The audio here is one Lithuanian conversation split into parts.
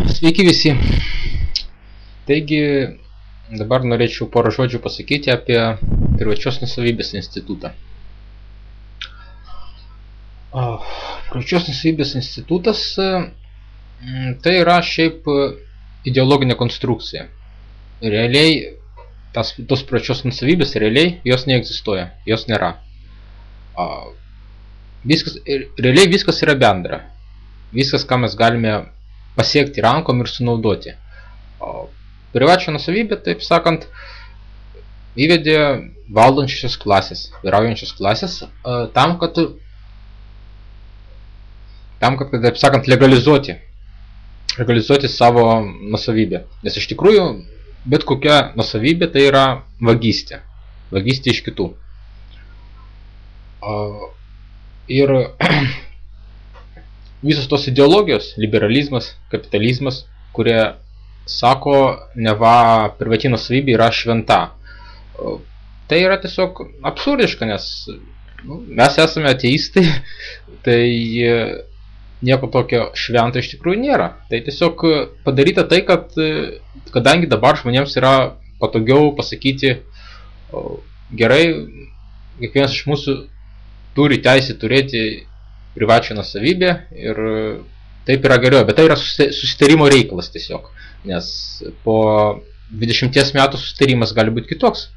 Sveiki visi. Taigi, dabar norėčiau porą žodžių pasakyti apie privačios nuosavybės institutą. Privačios nuosavybės institutas tai yra šiaip ideologinė konstrukcija. Realiai, tos privačios nuosavybės realiai jos neegzistuoja, jos nėra. Realiai viskas yra bendra. Viskas, ką mes galime pasiekti rankom ir sunaudoti. Privačią nuosavybę, taip sakant, įvedė valdančiosios klasės, vyraujančios klasės, tam, kad taip sakant, legalizuoti savo nuosavybę. Nes iš tikrųjų, bet kokia nuosavybė tai yra vagystė. Vagystė iš kitų. Ir visos tos ideologijos, liberalizmas, kapitalizmas, kurie sako, neva privati nuosavybė yra šventa. Tai yra tiesiog absurdiška, nes mes esame ateistai, tai nieko tokio švento iš tikrųjų nėra. Tai tiesiog padaryta tai, kad kadangi dabar žmonėms yra patogiau pasakyti, gerai, kiekvienas iš mūsų turi teisę turėti privačią nuosavybę ir taip yra geriau, bet tai yra susitarimo reikalas tiesiog, nes po 20 metų susitarimas gali būti kitoks,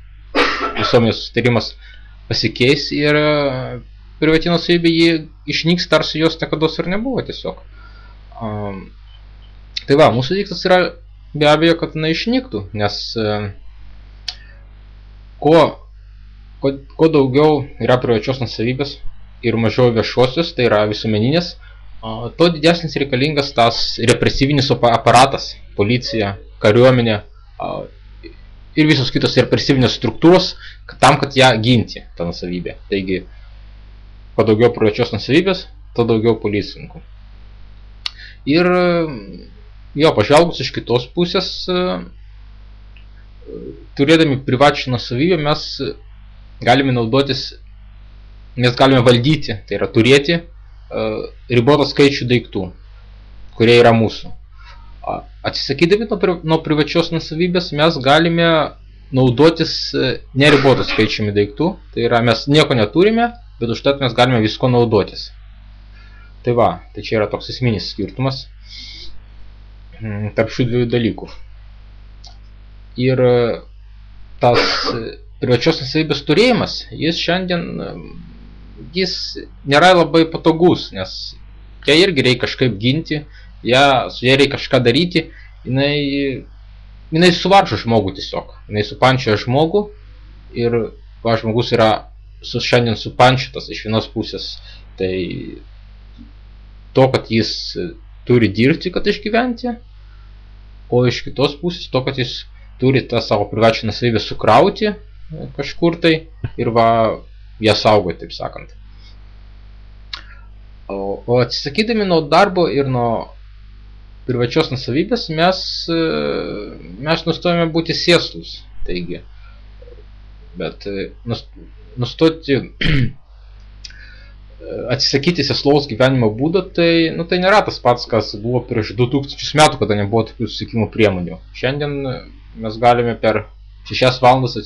visuomenės susitarimas pasikeis ir privati nuosavybė jį išnyks, tarsi jos niekados ir nebuvo tiesiog. Tai va, mūsų tikslas yra be abejo, kad jinai išnyktų, nes kuo daugiau yra privačios nuosavybės ir mažiau viešosios, tai yra visuomeninės, to didesnis reikalingas tas represyvinis aparatas, policija, kariuomenė ir visos kitos represyvinės struktūros, tam, kad ją ginti, tą nuosavybę. Taigi, kuo daugiau privačios nuosavybės, tuo daugiau policininkų. Ir jo, pažvelgus iš kitos pusės, turėdami privačią nuosavybę, mes galime naudotis, mes galime valdyti, tai yra turėti ribotą skaičių daiktų, kurie yra mūsų. Atsisakydami nuo privačios nuosavybės mes galime naudotis neribotų skaičiumi daiktų, tai yra mes nieko neturime, bet užtat mes galime visko naudotis. Tai va, tai čia yra toks esminis skirtumas tarp šių dviejų dalykų. Ir tas privačios nuosavybės turėjimas, jis nėra labai patogus, nes ją irgi reikia kažkaip ginti, su ją reikia kažką daryti, jinai suvaržo žmogų tiesiog, jinai supančioja žmogų ir žmogus yra šiandien supančiotas iš vienos pusės, tai to, kad jis turi dirbti, kad išgyventi, o iš kitos pusės to, kad jis turi tą savo privačią nuosavybę sukrauti kažkur tai ir ją saugoti, taip sakant. O atsisakydami nuo darbo ir nuo privačios nuosavybės mes nustojame būti sėslūs. Taigi, bet nustoti atsisakyti sėslaus gyvenimo būdo, tai nėra tas pats, kas buvo prieš 2000 metų, kada nebuvo tokių susisiekimo priemonių. Šiandien mes galime per 6 valandas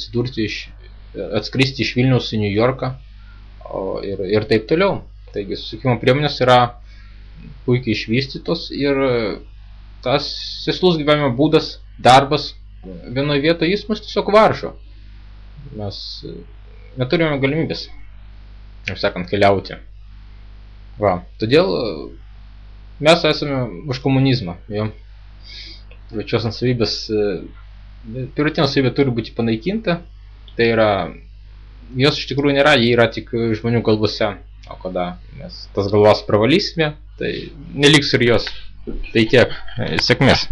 atskristi iš Vilniaus į New Yorką ir taip toliau. Taigi susisiekimo priemonės yra puikiai išvystytos ir tas sėslus gyvenimo būdas, darbas vienoje vietoje jis mus tiesiog varžo. Mes neturime galimybės, taip sakant, keliauti. Todėl mes esame už komunizmą. Privačios nuosavybės privatinė nuosavybė turi būti panaikinta. Tai yra, jos iš tikrųjų nėra, jie yra tik žmonių galvose. O kada mes tas galvas pravalysime, tai neliks ir jos. Tai tiek, sėkmės.